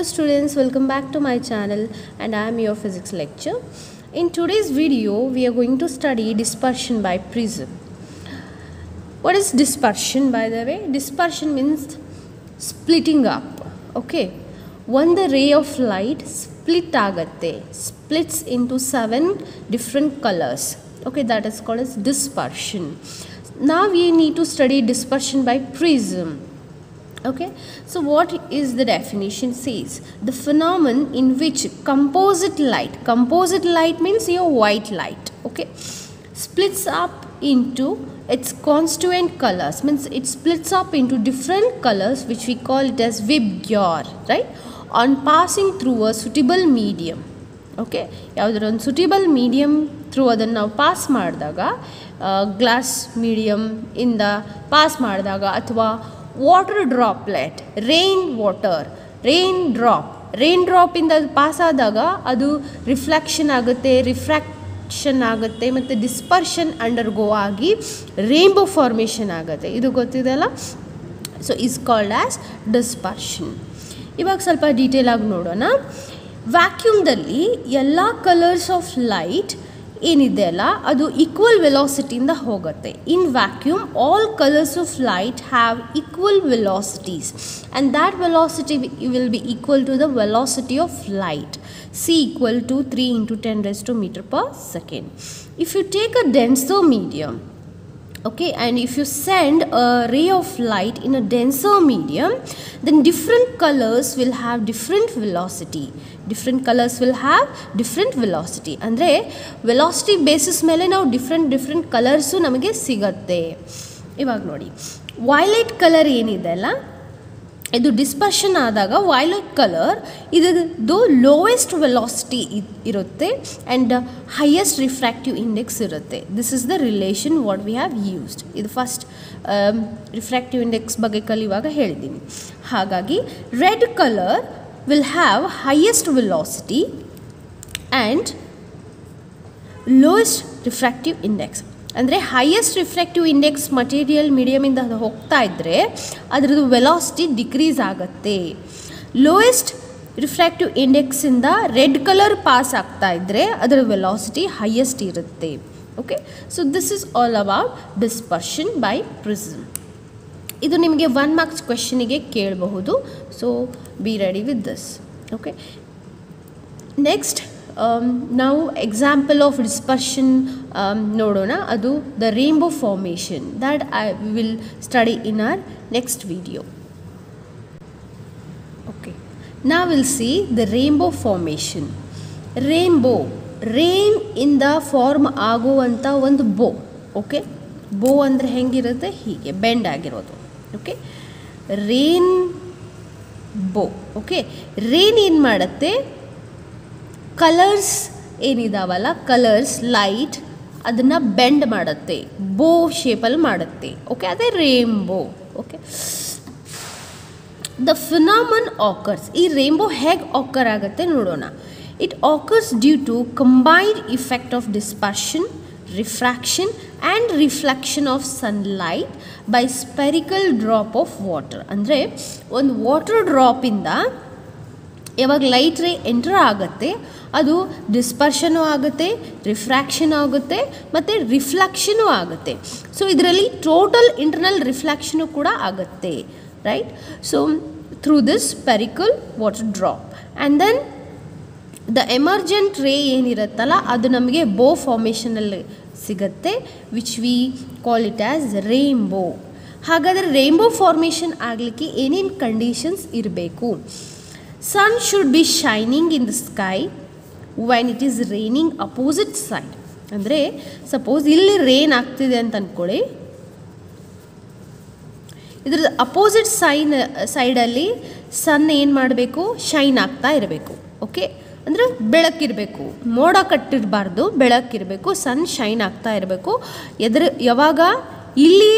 students, welcome back to my channel and I am your physics lecturer. In today's video we are going to study dispersion by prism. What is dispersion, by the way? Dispersion means splitting up. Okay, one the ray of light splits into 7 different colors. Okay, that is called as dispersion. Now we need to study dispersion by prism. Okay, so what is the definition? Says the phenomenon in which composite light means your white light, okay, splits up into its constituent colors, means it splits up into different colors, which we call it as Vibgyor, right, on passing through a suitable medium. Okay, ಯಾವುದಾದ್ರು ಒಂದು suitable medium through ಅದನ್ನು ನಾವು pass ಮಾಡಿದಾಗ, glass medium ಇಂದ pass ಮಾಡಿದಾಗ, ಅಥವಾ water droplet, rain drop ಇಂದ pass ಆದಾಗ ಅದು ರಿಫ್ಲೆಕ್ಷನ್ ಆಗುತ್ತೆ, ರಿಫ್ರಾಕ್ಷನ್ ಆಗುತ್ತೆ, ಮತ್ತು ಡಿಸ್ಪರ್ಷನ್ ಅಂಡರ್ಗೋ ಆಗಿ ರೇನ್ಬೋ ಫಾರ್ಮೇಷನ್ ಆಗುತ್ತೆ. ಇದು ಗೊತ್ತಿದೆಯಲ್ಲ, so is called as dispersion. ಇವಾಗ ಸ್ವಲ್ಪ ಡೀಟೇಲ್ ಆಗಿ ನೋಡೋಣ. ವ್ಯಾಕ್ಯೂಮ್ದಲ್ಲಿ ಎಲ್ಲ ಕಲರ್ಸ್ ಆಫ್ ಲೈಟ್ ಏನಿದೆ ಅಲ್ಲ, ಅದು ಈಕ್ವಲ್ ವೆಲಾಸಿಟಿಯಿಂದ ಹೋಗುತ್ತೆ. In vacuum all colours of light have equal velocities and that velocity will be equal to the velocity of light, c equal to 3 into 10 raised to meter per second. If you take a denser medium, okay, and if you send a ray of light in a denser medium, then different colors will have different velocity. ಅಂದರೆ velocity basis ಮೇಲೆ ನಾವು different colours ನಮಗೆ ಸಿಗತ್ತೆ. ಇವಾಗ ನೋಡಿ, violet colour ಏನಿದೆ ಅಲ್ಲ, ಇದು ಡಿಸ್ಪರ್ಷನ್ ಆದಾಗ ವೈಲೆಟ್ ಕಲರ್ ಇದು ಲೋವೆಸ್ಟ್ ವೆಲಾಸಿಟಿ ಇರುತ್ತೆ ಆ್ಯಂಡ್ ಹೈಯೆಸ್ಟ್ ರಿಫ್ರಾಕ್ಟಿವ್ ಇಂಡೆಕ್ಸ್ ಇರುತ್ತೆ. This is the relation what we have used. ಇದು ಫಸ್ಟ್ ರಿಫ್ರಾಕ್ಟಿವ್ ಇಂಡೆಕ್ಸ್ ಬಗ್ಗೆ ಕಲಿಯುವಾಗ ಹೇಳಿದ್ದೀನಿ. ಹಾಗಾಗಿ red colour will have highest velocity and lowest refractive index. ಅಂದರೆ ಹೈಯೆಸ್ಟ್ ರಿಫ್ರಾಕ್ಟಿವ್ ಇಂಡೆಕ್ಸ್ ಮಟೀರಿಯಲ್ ಮೀಡಿಯಮಿಂದ ಹೋಗ್ತಾ ಇದ್ದರೆ ಅದರದ್ದು ವೆಲಾಸಿಟಿ ಡಿಕ್ರೀಸ್ ಆಗುತ್ತೆ. ಲೋಯೆಸ್ಟ್ ರಿಫ್ರಾಕ್ಟಿವ್ ಇಂಡೆಕ್ಸಿಂದ ರೆಡ್ ಕಲರ್ ಪಾಸ್ ಆಗ್ತಾ ಇದ್ದರೆ ಅದರ ವೆಲಾಸಿಟಿ ಹೈಯೆಸ್ಟ್ ಇರುತ್ತೆ. Okay, so this is all about dispersion by prism. ಇದು ನಿಮಗೆ 1 ಮಾರ್ಕ್ಸ್ ಕ್ವೆಶನಿಗೆ ಕೇಳಬಹುದು. So be ready with this. Okay, next ನಾವು ಎಕ್ಸಾಂಪಲ್ ಆಫ್ ಡಿಸ್ಪರ್ಷನ್ ನೋಡೋಣ. ಅದು the rainbow formation that I will study in our next video. Okay, ನಾವು will see the rainbow formation. Rain ಇಂದ form ಆಗುವಂಥ ಒಂದು ಬೋ. ಓಕೆ, ಬೋ ಅಂದರೆ ಹೆಂಗಿರುತ್ತೆ, ಹೀಗೆ ಬೆಂಡ್ ಆಗಿರೋದು. Okay, rainbow. Okay, rain ಏನು ಮಾಡುತ್ತೆ, ಕಲರ್ಸ್ ಏನಿದಾವಲ್ಲ, ಕಲರ್ಸ್ ಲೈಟ್ ಅದನ್ನು ಬೆಂಡ್ ಮಾಡುತ್ತೆ, ಬೋ ಶೇಪಲ್ಲಿ ಮಾಡುತ್ತೆ. ಓಕೆ, ಅದೇ rainbow. Okay, the phenomenon occurs. ಈ ರೇನ್ಬೋ ಹೇಗೆ ಆಕರ್ ಆಗುತ್ತೆ ನೋಡೋಣ. It occurs due to combined effect of dispersion, refraction and reflection of sunlight by spherical drop of water. ಅಂದರೆ ಒಂದು ವಾಟರ್ ಡ್ರಾಪಿಂದ ಯಾವಾಗ ಲೈಟ್ ರೇ ಎಂಟರ್ ಆಗುತ್ತೆ ಅದು ಡಿಸ್ಪರ್ಷನು ಆಗುತ್ತೆ, ರಿಫ್ರಾಕ್ಷನ್ ಆಗುತ್ತೆ, ಮತ್ತು ರಿಫ್ಲೆಕ್ಷನು ಆಗುತ್ತೆ. ಸೊ ಇದರಲ್ಲಿ ಟೋಟಲ್ ಇಂಟರ್ನಲ್ ರಿಫ್ಲೆಕ್ಷನು ಕೂಡ ಆಗುತ್ತೆ, right. So through this spherical water drop and then the emergent ray ಏನಿರುತ್ತಲ್ಲ ಅದು ನಮಗೆ ಬೋ ಫಾರ್ಮೇಷನಲ್ಲಿ ಸಿಗುತ್ತೆ, which we call it as rainbow. ಹಾಗಾದರೆ ರೇನ್ಬೋ ಫಾರ್ಮೇಷನ್ ಆಗಲಿಕ್ಕೆ ಏನೇನು ಕಂಡೀಷನ್ಸ್ ಇರಬೇಕು? Sun should be shining in the sky when it is raining opposite side. ಅಂದರೆ ಸಪೋಸ್ ಇಲ್ಲಿ ರೇನ್ ಆಗ್ತಿದೆ ಅಂತ ಅಂದ್ಕೊಳ್ಳಿ, ಇದ್ರ ಅಪೋಸಿಟ್ ಸೈಡಲ್ಲಿ ಸನ್ ಏನು ಮಾಡಬೇಕು, ಶೈನ್ ಆಗ್ತಾ ಇರಬೇಕು. ಓಕೆ, ಅಂದರೆ ಬೆಳಕಿರಬೇಕು, ಮೋಡ ಕಟ್ಟಿರಬಾರ್ದು, ಬೆಳಕಿರಬೇಕು, ಸನ್ ಶೈನ್ ಆಗ್ತಾ ಇರಬೇಕು. ಯಾವಾಗ ಇಲ್ಲಿ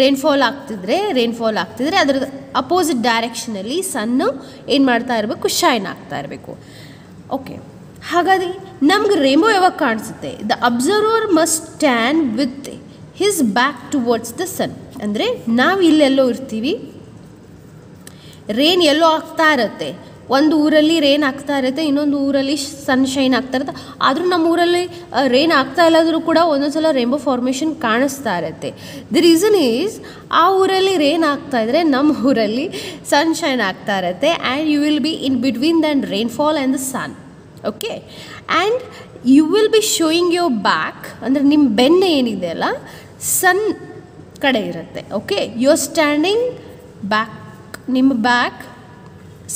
ರೇನ್ಫಾಲ್ ಆಗ್ತಿದ್ರೆ ಅದರ ಅಪೋಸಿಟ್ ಡೈರೆಕ್ಷನಲ್ಲಿ ಸನ್ನು ಏನು ಮಾಡ್ತಾ ಇರಬೇಕು, ಶೈನ್ ಆಗ್ತಾ ಇರಬೇಕು. ಓಕೆ, ಹಾಗಾಗಿ ನಮ್ಗೆ ರೇನ್ಬೋ ಯಾವಾಗ ಕಾಣಿಸುತ್ತೆ? The observer must stand with his back towards the sun. ಅಂದರೆ ನಾವು ಇಲ್ಲೆಲ್ಲೋ ಇರ್ತೀವಿ, ರೇನ್ ಎಲ್ಲೋ ಆಗ್ತಾ ಇರುತ್ತೆ, ಒಂದು ಊರಲ್ಲಿ ರೇನ್ ಆಗ್ತಾ ಇರುತ್ತೆ, ಇನ್ನೊಂದು ಊರಲ್ಲಿ ಸನ್ಶೈನ್ ಆಗ್ತಾ ಇರುತ್ತೆ. ಆದರೂ ನಮ್ಮ ಊರಲ್ಲಿ ರೇನ್ ಆಗ್ತಾ ಇಲ್ಲಾದರೂ ಕೂಡ ಒಂದೊಂದು ಸಲ ರೇನ್ಬೋ ಫಾರ್ಮೇಷನ್ ಕಾಣಿಸ್ತಾ ಇರುತ್ತೆ. ದಿ ರೀಸನ್ ಈಸ್ ಆ ಊರಲ್ಲಿ ರೇನ್ ಆಗ್ತಾ ಇದ್ದರೆ ನಮ್ಮ ಊರಲ್ಲಿ ಸನ್ಶೈನ್ ಆಗ್ತಾ ಇರುತ್ತೆ. And you will be in between than rainfall and the sun. Okay, and you will be showing your back, ಅಂದರೆ ನಿಮ್ಮ ಬೆನ್ನು ಏನಿದೆ ಅಲ್ಲ ಸನ್ ಕಡೆ ಇರುತ್ತೆ. Okay, you are standing back, ನಿಮ್ಮ ಬ್ಯಾಕ್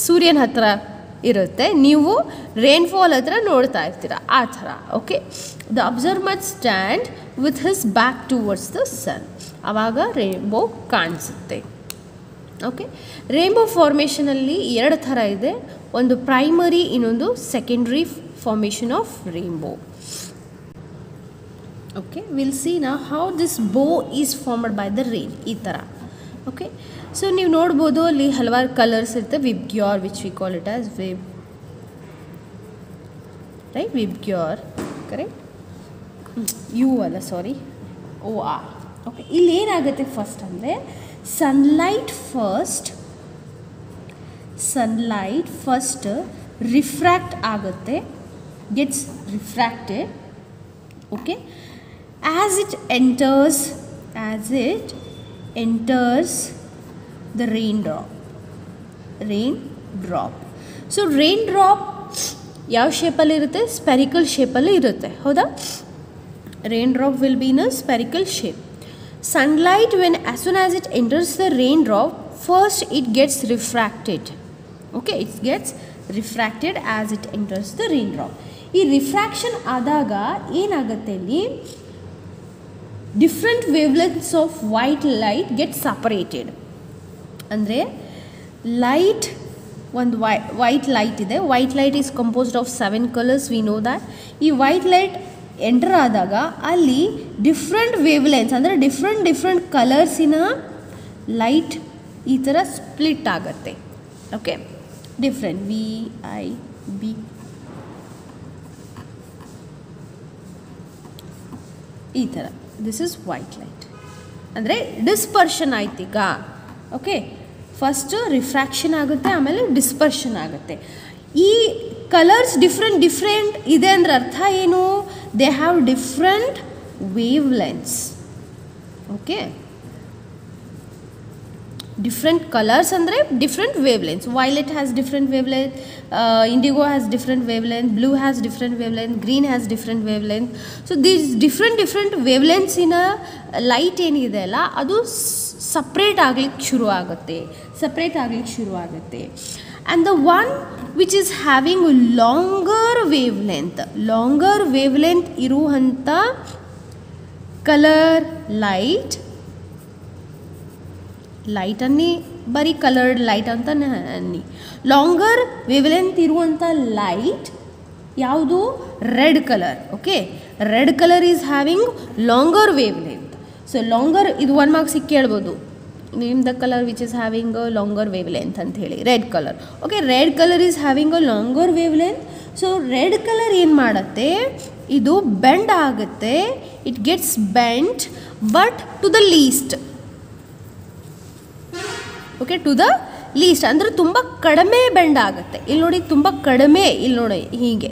ಸೂರ್ಯನ ಹತ್ರ ಇರುತ್ತೆ, ನೀವು ರೇನ್ಫಾಲ್ ಹತ್ರ ನೋಡ್ತಾ ಇರ್ತೀರ ಆ ಥರ. Okay, the observer must stand with his back towards the sun, ಆವಾಗ ರೇನ್ಬೋ ಕಾಣಿಸುತ್ತೆ. ಓಕೆ, ರೇನ್ಬೋ ಫಾರ್ಮೇಷನಲ್ಲಿ 2 ಥರ ಇದೆ, ಒಂದು ಪ್ರೈಮರಿ, ಇನ್ನೊಂದು secondary formation of rainbow. Okay, will see ನಾ ಹೌ ದಿಸ್ ಬೋ is formed by the rain, ಈ ಥರ. ಓಕೆ, ಸೊ ನೀವು ನೋಡ್ಬೋದು ಅಲ್ಲಿ ಹಲವಾರು ಕಲರ್ಸ್ ಇರುತ್ತೆ. VIBGYOR which we call it as VIB, right, VIBGYOR, correct, U ಅಲ್ಲ ಸಾರಿ, ಓ ಆರ್. ಓಕೆ, ಇಲ್ಲಿ ಏನಾಗುತ್ತೆ ಫಸ್ಟ್ ಅಂದರೆ ಸನ್ಲೈಟ್ ಫಸ್ಟ್ ರಿಫ್ರ್ಯಾಕ್ಟ್ ಆಗುತ್ತೆ, gets refracted. Okay, as it enters the raindrop. So raindrop ಯಾವ ಶೇಪಲ್ಲಿ ಇರುತ್ತೆ? ಸ್ಪೆರಿಕಲ್ ಶೇಪಲ್ಲಿ ಇರುತ್ತೆ, ಹೌದಾ? raindrop will be in a spherical shape. Sunlight, as soon as it enters the raindrop, first it gets refracted. Okay, it gets refracted as it enters the raindrop. ಈ refraction ಆದಾಗ ಏನಾಗುತ್ತೆ, ಇಲ್ಲಿ different wavelengths of white light get separated. ಅಂದರೆ light, ಒಂದು white light ಇದೆ, white light is composed of 7 colours, we know that. ಈ white light enter ಆದಾಗ ಅಲ್ಲಿ ಡಿಫ್ರೆಂಟ್ ವೇವ್ಲೆಂತ್ಸ್, ಅಂದರೆ ಡಿಫ್ರೆಂಟ್ ಕಲರ್ಸಿನ ಲೈಟ್ ಈ ಥರ ಸ್ಪ್ಲಿಟ್ ಆಗುತ್ತೆ. ಓಕೆ, ಡಿಫ್ರೆಂಟ್ VIB, ಈ ಥರ. ದಿಸ್ ಇಸ್ ವೈಟ್ ಲೈಟ್, ಅಂದರೆ ಡಿಸ್ಪರ್ಷನ್ ಆಯ್ತು ಈಗ. ಓಕೆ, ಫಸ್ಟು ರಿಫ್ರಾಕ್ಷನ್ ಆಗುತ್ತೆ, ಆಮೇಲೆ ಡಿಸ್ಪರ್ಷನ್ ಆಗುತ್ತೆ. ಈ ಕಲರ್ಸ್ ಡಿಫ್ರೆಂಟ್ ಇದೆ ಅಂದರೆ ಅರ್ಥ ಏನು? They have different wavelengths. Okay, different colours ಅಂದರೆ different wavelengths. Violet has different wavelength, indigo has different wavelength, blue has different wavelength, green has different wavelength. So these different wave ಲೆಂತ್ಸಿನ light ಏನಿದೆ ಅಲ್ಲ ಅದು separate ಆಗಲಿಕ್ಕೆ ಶುರು ಆಗುತ್ತೆ. And the one which is having longer wavelength ಇರುವಂಥ colour light ಅನ್ನಿ, ಬರೀ ಕಲರ್ಡ್ ಲೈಟ್ ಅಂತ ಅನ್ನಿ. ಲಾಂಗರ್ ವೇವ್ಲೆಂತ್ ಇರುವಂಥ ಲೈಟ್ ಯಾವುದು? Red colour. Okay, red colour is having longer wavelength. So longer, ಇದು 1 ಮಾರ್ಕ್ಸಿಗೆ ಕೇಳ್ಬೋದು, name the colour which is having a longer wavelength ಅಂತ ಹೇಳಿ. Red colour. Okay, red colour is having a longer wavelength. So red colour ಏನು ಮಾಡುತ್ತೆ, ಇದು bend ಆಗುತ್ತೆ, it gets bent but to the least. Okay, to the least ಅಂದರೆ ತುಂಬ ಕಡಿಮೆ bend ಆಗುತ್ತೆ. ಇಲ್ಲಿ ನೋಡಿ, ತುಂಬ ಕಡಿಮೆ, ಇಲ್ಲಿ ನೋಡಿ ಹೀಗೆ,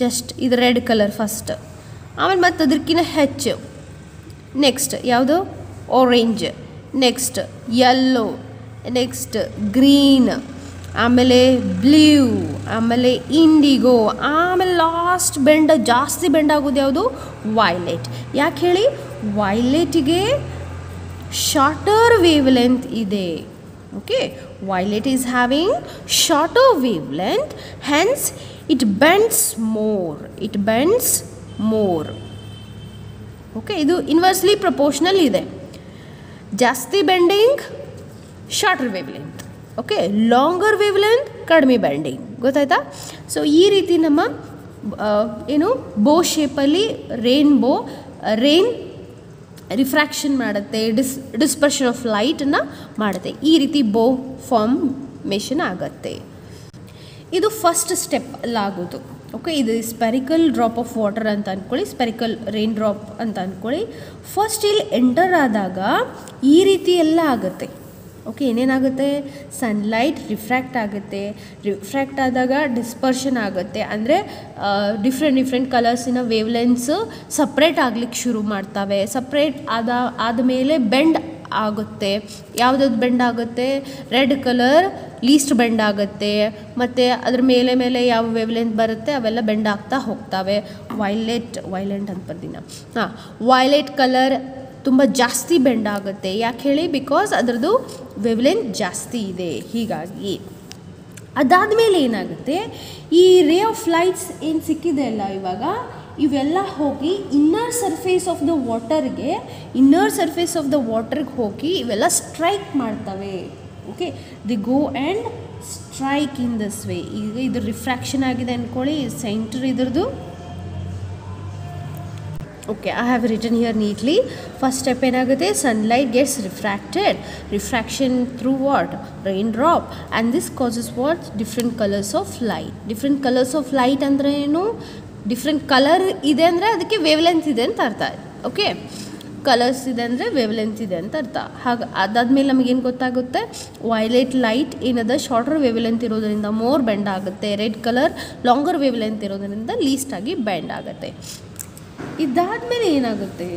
ಜಸ್ಟ್ ಇದು ರೆಡ್ ಕಲರ್ ಫಸ್ಟ್, ಆಮೇಲೆ ಮತ್ತು ಅದಕ್ಕಿಂತ ಹೆಚ್ಚು. ನೆಕ್ಸ್ಟ್ ಯಾವುದು? Orange, next yellow, next green, ಆಮೇಲೆ ಬ್ಲೂ, ಆಮೇಲೆ ಇಂಡಿಗೋ, ಆಮೇಲೆ ಲಾಸ್ಟ್ ಜಾಸ್ತಿ ಬೆಂಡ್ ಆಗೋದು ಯಾವುದು? ವೈಲೆಟ್. ಯಾಕೆ ಹೇಳಿ? ವೈಲೆಟ್ಗೆ ಶಾರ್ಟರ್ ವೇವ್ ಲೆಂತ್ ಇದೆ. Okay, violet is having shorter wavelength, hence it bends more. Okay, ಇದು inversely proportional ಇದೆ. ಜಾಸ್ತಿ bending, shorter wavelength. Okay, longer wavelength, ಕಡಿಮೆ ಬೆಂಡಿಂಗ್. ಗೊತ್ತಾಯ್ತಾ? ಸೊ ಈ ರೀತಿ ನಮ್ಮ ಏನು ಬೋ ಶೇಪಲ್ಲಿ ರೇನ್ ರಿಫ್ರಾಕ್ಷನ್ ಮಾಡುತ್ತೆ, ಡಿಸ್ಪರ್ಷನ್ ಆಫ್ ಲೈಟನ್ನು ಮಾಡುತ್ತೆ. ಈ ರೀತಿ ಬೋ ಫಾರ್ಮೇಷನ್ ಆಗುತ್ತೆ. ಇದು ಫಸ್ಟ್ ಸ್ಟೆಪ್ ಅಲ್ಲಾಗೋದು. ಓಕೆ, ಇದು ಸ್ಪೆರಿಕಲ್ ಡ್ರಾಪ್ ಆಫ್ ವಾಟರ್ ಅಂತ ಅಂದ್ಕೊಳ್ಳಿ, ಸ್ಪೆರಿಕಲ್ ರೈನ್ ಡ್ರಾಪ್ ಅಂತ ಅಂದ್ಕೊಳ್ಳಿ. ಫಸ್ಟ್ ಇಲ್ಲಿ ಎಂಟರ್ ಆದಾಗ ಈ ರೀತಿ ಎಲ್ಲ ಆಗುತ್ತೆ. ಓಕೆ, ಏನೇನಾಗುತ್ತೆ, ಸನ್ಲೈಟ್ ರಿಫ್ರ್ಯಾಕ್ಟ್ ಆಗುತ್ತೆ, ರಿಫ್ರ್ಯಾಕ್ಟ್ ಆದಾಗ ಡಿಸ್ಪರ್ಷನ್ ಆಗುತ್ತೆ, ಅಂದರೆ ಡಿಫ್ರೆಂಟ್ ಕಲರ್ಸಿನ ವೇವ್ಲೆನ್ಸ್ ಸಪ್ರೇಟ್ ಆಗ್ಲಿಕ್ಕೆ ಶುರು ಮಾಡ್ತವೆ. ಸಪ್ರೇಟ್ ಆದಮೇಲೆ ಬೆಂಡ್ ಆಗುತ್ತೆ. ಯಾವುದಾದ್ರು ಬೆಂಡ್ ಆಗುತ್ತೆ, ರೆಡ್ ಕಲರ್ ಲೀಸ್ಟ್ ಬೆಂಡ್ ಆಗುತ್ತೆ, ಮತ್ತು ಅದ್ರ ಮೇಲೆ ಯಾವ ವೇವ್ಲೆಂತ್ ಬರುತ್ತೆ ಅವೆಲ್ಲ ಬೆಂಡ್ ಆಗ್ತಾ ಹೋಗ್ತವೆ. ವೈಲೆಂಟ್ ಅಂತ ಬರ್ದಿನ ವೈಲೆಟ್ ಕಲರ್ ತುಂಬ ಜಾಸ್ತಿ ಬೆಂಡ್ ಆಗುತ್ತೆ. ಯಾಕೆ ಹೇಳಿ, ಬಿಕಾಸ್ ಅದರದ್ದು ವೇವ್ಲೆಂತ್ ಜಾಸ್ತಿ ಇದೆ, ಹೀಗಾಗಿ. ಅದಾದಮೇಲೆ ಏನಾಗುತ್ತೆ, ಈ ರೇ ಆಫ್ ಲೈಟ್ಸ್ ಏನು ಸಿಕ್ಕಿದೆ ಅಲ್ಲ ಇವಾಗ, ಇವೆಲ್ಲ ಹೋಗಿ ಇನ್ನರ್ ಸರ್ಫೇಸ್ ಆಫ್ ದ ವಾಟರ್ಗೆ ಹೋಗಿ ಇವೆಲ್ಲ ಸ್ಟ್ರೈಕ್ ಮಾಡ್ತವೆ. Okay, they go and strike in this way. ಈಗ ಇದು ರಿಫ್ರಾಕ್ಷನ್ ಆಗಿದೆ ಅಂದ್ಕೊಳ್ಳಿ, ಸೆಂಟರ್ ಇದ್ರದ್ದು. Okay, I have written here neatly. First step ಏನಾಗುತ್ತೆ, sunlight gets refraction through what, raindrop, and this causes what, different colours of light ಅಂದರೆ ಏನು, different colour ಇದೆ ಅಂದರೆ ಅದಕ್ಕೆ ವೇವ್ಲೆಂತ್ ಇದೆ ಅಂತ ಅರ್ಥ. ಓಕೆ, ಕಲರ್ಸ್ ಇದೆ ಅಂದರೆ ವೇವ್ಲೆಂತ್ ಇದೆ ಅಂತ ಅರ್ಥ. ಹಾಗೆ ಅದಾದಮೇಲೆ ನಮಗೇನು ಗೊತ್ತಾಗುತ್ತೆ, ವೈಲೆಟ್ ಲೈಟ್ ಏನದ ಶಾರ್ಟರ್ ವೇವ್ಲೆಂತ್ ಇರೋದರಿಂದ ಮೋರ್ ಬೆಂಡ್ ಆಗುತ್ತೆ, ರೆಡ್ ಕಲರ್ ಲಾಂಗರ್ ವೇವ್ಲೆಂತ್ ಇರೋದರಿಂದ ಲೀಸ್ಟ್ ಆಗಿ ಬೆಂಡ್ ಆಗುತ್ತೆ. ಇದಾದಮೇಲೆ ಏನಾಗುತ್ತೆ,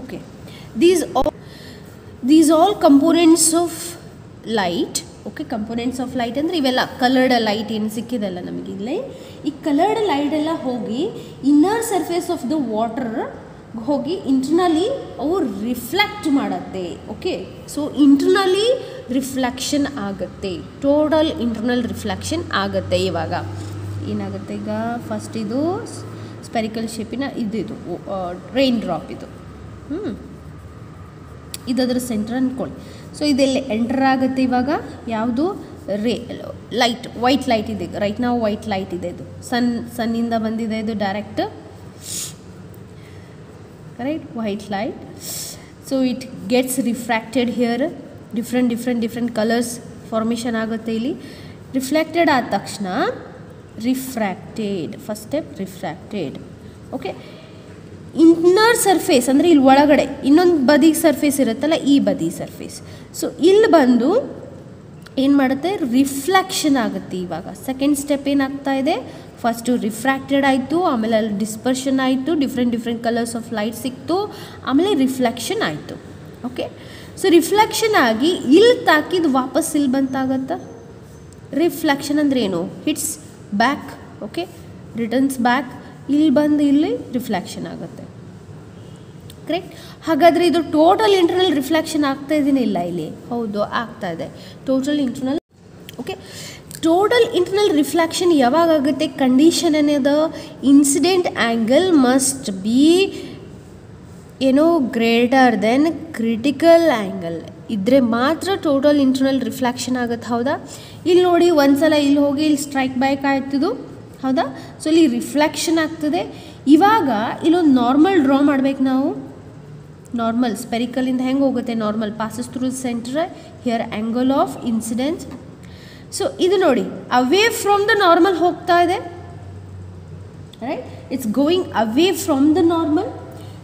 okay, these all components of light. Okay, components of light ಅಂದರೆ ಇವೆಲ್ಲ ಕಲರ್ಡ್ ಲೈಟ್ ಏನು ಸಿಕ್ಕಿದೆಲ್ಲ ನಮಗಿಲ್ಲೇ, ಈ ಕಲರ್ಡ್ ಲೈಟ್ ಎಲ್ಲ ಹೋಗಿ inner surface of the water ಹೋಗಿ ಇಂಟರ್ನಲಿ ಅವು ರಿಫ್ಲೆಕ್ಟ್ ಮಾಡುತ್ತೆ. ಓಕೆ, ಸೊ ಇಂಟರ್ನಲಿ ರಿಫ್ಲೆಕ್ಷನ್ ಆಗುತ್ತೆ, ಟೋಟಲ್ ಇಂಟರ್ನಲ್ ರಿಫ್ಲೆಕ್ಷನ್ ಆಗುತ್ತೆ. ಇವಾಗ ಏನಾಗುತ್ತೆ, ಈಗ ಫಸ್ಟ್ ಇದು ಸ್ಪೆರಿಕಲ್ ಶೇಪಿನ ಇದು ರೈನ್ ಡ್ರಾಪ್ ಇದರ ಸೆಂಟರ್ ಅಂದ್ಕೊಳ್ಳಿ. ಸೊ ಇದೆಲ್ಲ ಎಂಟರ್ ಆಗುತ್ತೆ. ಇವಾಗ ಯಾವುದು ವೈಟ್ ಲೈಟ್ ಇದೆ, ರೈಟ್ ನಾವು ವೈಟ್ ಲೈಟ್ ಇದೆ, ಇದು ಸನ್ನಿಂದ ಬಂದಿದೆ, ಇದು direct correct white light. So it gets refracted here, different colours formation ಆಗುತ್ತೆ ಇಲ್ಲಿ. ರಿಫ್ಲೆಕ್ಟೆಡ್ ಆದ ತಕ್ಷಣ first step refracted. Okay, inner surface ಅಂದರೆ ಇಲ್ಲಿ ಒಳಗಡೆ ಇನ್ನೊಂದು ಬದಿ ಸರ್ಫೇಸ್ ಇರುತ್ತಲ್ಲ, ಈ ಬದಿ ಸರ್ಫೇಸ್. ಸೊ ಇಲ್ಲಿ ಬಂದು ಏನು ಮಾಡುತ್ತೆ, ರಿಫ್ಲೆಕ್ಷನ್ ಆಗುತ್ತೆ. ಇವಾಗ ಸೆಕೆಂಡ್ ಸ್ಟೆಪ್ ಏನಾಗ್ತಾ ಇದೆ, ಫಸ್ಟು ರಿಫ್ರಾಕ್ಟೆಡ್ ಆಯಿತು, ಆಮೇಲೆ ಅಲ್ಲಿ ಡಿಸ್ಪರ್ಷನ್ ಆಯಿತು, ಡಿಫ್ರೆಂಟ್ ಕಲರ್ಸ್ ಆಫ್ ಲೈಟ್ ಸಿಕ್ತು, ಆಮೇಲೆ ರಿಫ್ಲೆಕ್ಷನ್ ಆಯಿತು. ಓಕೆ, ಸೊ ರಿಫ್ಲೆಕ್ಷನ್ ಆಗಿ ಇಲ್ಲಿ ತಾಕಿದ್ದು ವಾಪಸ್ ಇಲ್ಲಿ ಬಂತಾಗತ್ತಾ. ರಿಫ್ಲೆಕ್ಷನ್ ಅಂದರೆ ಏನು, hits back. Okay, returns back, ಇಲ್ಲಿ ಬಂದು ಇಲ್ಲಿ ರಿಫ್ಲೆಕ್ಷನ್ ಆಗುತ್ತೆ. ಕರೆಕ್ಟ್. ಹಾಗಾದರೆ ಇದು ಟೋಟಲ್ ಇಂಟರ್ನಲ್ ರಿಫ್ಲೆಕ್ಷನ್ ಆಗ್ತಾ ಇದೀನಿ ಇಲ್ಲ ಇಲ್ಲಿ, ಹೌದು ಆಗ್ತಾ ಇದೆ total internal. Okay, total internal reflection ಯಾವಾಗ ಆಗುತ್ತೆ, ಕಂಡೀಷನ್ ಅನ್ನೋದು incident angle must be greater then critical angle ಇದ್ದರೆ ಮಾತ್ರ ಟೋಟಲ್ ಇಂಟರ್ನಲ್ ರಿಫ್ಲೆಕ್ಷನ್ ಆಗುತ್ತೆ. ಹೌದಾ, ಇಲ್ಲಿ ನೋಡಿ ಒಂದ್ಸಲ ಇಲ್ಲಿ ಹೋಗಿ ಇಲ್ಲಿ ಸ್ಟ್ರೈಕ್ ಬ್ಯಾಕ್ ಆಯ್ತದು, ಹೌದಾ. ಸೊ ಇಲ್ಲಿ ರಿಫ್ಲೆಕ್ಷನ್ ಆಗ್ತದೆ. ಇವಾಗ ಇಲ್ಲೊಂದು ನಾರ್ಮಲ್ ಡ್ರಾ ಮಾಡ್ಬೇಕು ನಾವು. ನಾರ್ಮಲ್ ಸ್ಪೆರಿಕಲಿಂದ ಹೆಂಗೆ ಹೋಗುತ್ತೆ, normal passes through centre, here angle of incidence. So ಇದು ನೋಡಿ ಅವೇ ಫ್ರಮ್ ದ ನಾರ್ಮಲ್ ಹೋಗ್ತಾ ಇದೆ, right, it's going away from the normal.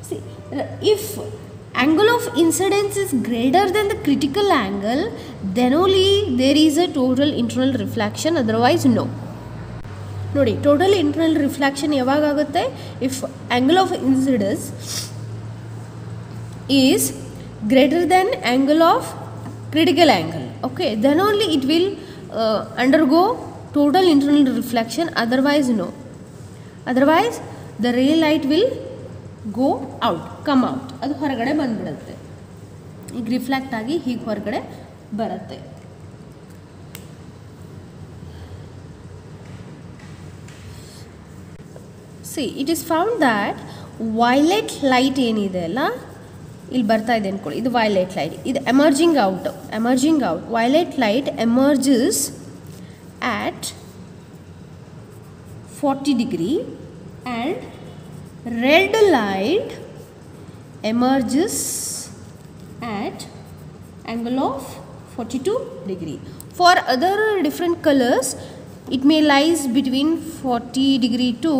C, if angle of incidence is greater than the critical angle, then only there is a total internal reflection, otherwise no. ನೋಡಿ, total internal reflection ಯಾವಾಗ ಆಗುತ್ತೆ, if angle of incidence is greater than angle of critical angle, okay, then only it will undergo total internal reflection, otherwise no. Otherwise the ray light will go out, come out, ಅದು ಹೊರಗಡೆ ಬಂದುಬಿಡುತ್ತೆ. ಈಗ reflect ಆಗಿ ಹೀಗೆ ಹೊರಗಡೆ ಬರುತ್ತೆ. See, it is found that violet light ಏನಿದೆ ಅಲ್ಲ, ಇಲ್ಲಿ ಬರ್ತಾ ಇದೆ ಅಂದ್ಕೊಳ್ಳಿ, ಇದು ವೈಲೆಟ್ ಲೈಟ್, ಇದು emerging out. Violet light emerges at 40 degree and red light emerges at angle of 42 degree. For other different colors it may lies between 40 degree to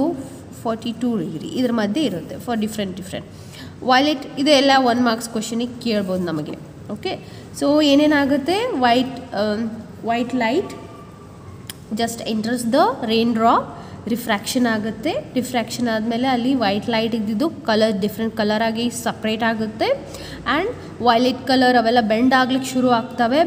42 degree ಇದ್ರ ಮಧ್ಯೆ ಇರುತ್ತೆ ಫಾರ್ ಡಿಫ್ರೆಂಟ್ ವೈಲೆಟ್ ಇದೆಲ್ಲ 1 marks ಕ್ವಶನಿಗೆ ಕೇಳ್ಬೋದು ನಮಗೆ. Okay, so ಏನೇನಾಗುತ್ತೆ, white light just enters the raindrop, refraction ಆಗುತ್ತೆ, refraction ಆದಮೇಲೆ ಅಲ್ಲಿ ವೈಟ್ ಲೈಟ್ ಇದ್ದಿದ್ದು ಕಲರ್ ಡಿಫ್ರೆಂಟ್ ಕಲರ್ ಆಗಿ ಸಪ್ರೇಟ್ ಆಗುತ್ತೆ ಆ್ಯಂಡ್ ವೈಲೆಟ್ ಕಲರ್ ಅವೆಲ್ಲ ಬೆಂಡ್ ಆಗ್ಲಿಕ್ಕೆ ಶುರು ಆಗ್ತವೆ.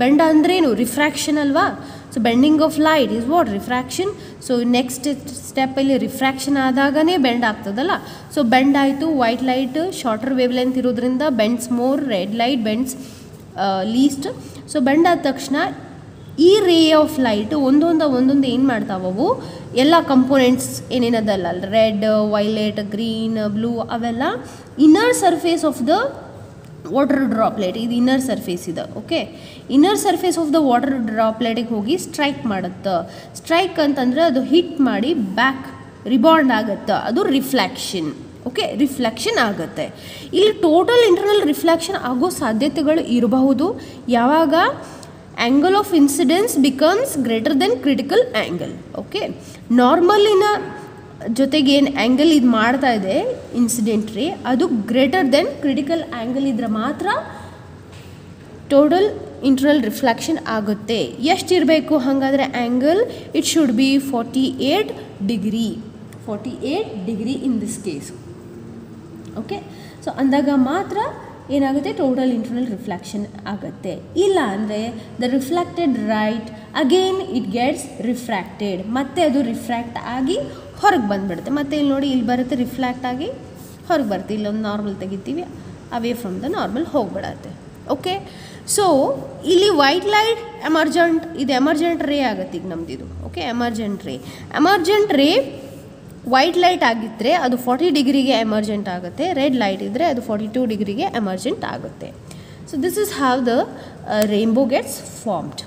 ಬೆಂಡ್ ಅಂದ್ರೇನು, ರಿಫ್ರ್ಯಾಕ್ಷನ್ ಅಲ್ವಾ. So bending of light is what, refraction. So next ಸ್ಟೆಪ್ಪಲ್ಲಿ ರಿಫ್ರ್ಯಾಕ್ಷನ್ ಆದಾಗನೇ ಬೆಂಡ್ ಆಗ್ತದಲ್ಲ. ಸೊ ಬೆಂಡ್ ಆಯಿತು, white light shorter wavelength ಇರೋದ್ರಿಂದ bends more, red light bends least. So bend ಆದ ತಕ್ಷಣ ಈ ರೇ ಆಫ್ ಲೈಟ್ ಒಂದೊಂದು ಏನು ಮಾಡ್ತಾವವು ಎಲ್ಲ ಕಂಪೋನೆಂಟ್ಸ್ ಏನೇನದಲ್ಲ, ರೆಡ್, ವೈಲೆಟ್, ಗ್ರೀನ್, ಬ್ಲೂ ಅವೆಲ್ಲ inner surface of the water droplet, ಇದು ಇನ್ನರ್ ಸರ್ಫೇಸ್ ಇದೆ. Okay, inner surface of the ವಾಟರ್ ಡ್ರಾಪ್ಲೆಟಿಗೆ ಹೋಗಿ ಸ್ಟ್ರೈಕ್ ಮಾಡುತ್ತೆ. ಸ್ಟ್ರೈಕ್ ಅಂತಂದರೆ ಅದು ಹಿಟ್ ಮಾಡಿ ಬ್ಯಾಕ್ ರಿಬಾಂಡ್ ಆಗುತ್ತೆ, ಅದು ರಿಫ್ಲೆಕ್ಷನ್. ಓಕೆ, ರಿಫ್ಲೆಕ್ಷನ್ ಆಗುತ್ತೆ. ಇಲ್ಲಿ ಟೋಟಲ್ ಇಂಟರ್ನಲ್ ರಿಫ್ಲೆಕ್ಷನ್ ಆಗೋ ಸಾಧ್ಯತೆಗಳು ಇರಬಹುದು ಯಾವಾಗ angle of incidence becomes greater then critical angle. Okay, ನಾರ್ಮಲಿನ ಜೊತೆಗೆ ಏನು ಆ್ಯಂಗಲ್ ಇದು ಮಾಡ್ತಾ ಇದೆ ಇನ್ಸಿಡೆಂಟ್ ರೇ, ಅದು ಗ್ರೇಟರ್ ದೆನ್ ಕ್ರಿಟಿಕಲ್ ಆ್ಯಂಗಲ್ ಇದ್ರೆ ಮಾತ್ರ ಟೋಟಲ್ ಇಂಟರ್ನಲ್ ರಿಫ್ಲೆಕ್ಷನ್ ಆಗುತ್ತೆ. ಎಷ್ಟಿರಬೇಕು ಹಾಗಾದರೆ angle? It should be 48 degree in this case. Okay, so ಅಂದಾಗ ಮಾತ್ರ ಏನಾಗುತ್ತೆ, ಟೋಟಲ್ ಇಂಟರ್ನಲ್ ರಿಫ್ಲೆಕ್ಷನ್ ಆಗುತ್ತೆ. ಇಲ್ಲ ಅಂದರೆ the reflected right again it gets refracted, ಮತ್ತೆ ಅದು ರಿಫ್ರ್ಯಾಕ್ಟ್ ಆಗಿ ಹೊರಗೆ ಬಂದುಬಿಡುತ್ತೆ. ಮತ್ತು ಇಲ್ಲಿ ನೋಡಿ, ಇಲ್ಲಿ ಬರುತ್ತೆ ರಿಫ್ಲೆಕ್ಟ್ ಆಗಿ ಹೊರಗೆ ಬರುತ್ತೆ. ಇಲ್ಲೊಂದು ನಾರ್ಮಲ್ ತೆಗಿತೀವಿ, ಅವೇ ಫ್ರಮ್ ದ ನಾರ್ಮಲ್ ಹೋಗಿಬಿಡತ್ತೆ. ಓಕೆ, ಸೊ ಇಲ್ಲಿ ವೈಟ್ ಲೈಟ್ ಎಮರ್ಜೆಂಟ್ ರೇ ಆಗುತ್ತೆ ಈಗ ನಮ್ಮದಿದು. Okay, emergent ray white light ಆಗಿದ್ದರೆ ಅದು 40 ಡಿಗ್ರಿಗೆ ಎಮರ್ಜೆಂಟ್ ಆಗುತ್ತೆ, ರೆಡ್ ಲೈಟ್ ಇದ್ದರೆ ಅದು 42 ಡಿಗ್ರಿಗೆ ಎಮರ್ಜೆಂಟ್ ಆಗುತ್ತೆ. So this is how the rainbow gets formed.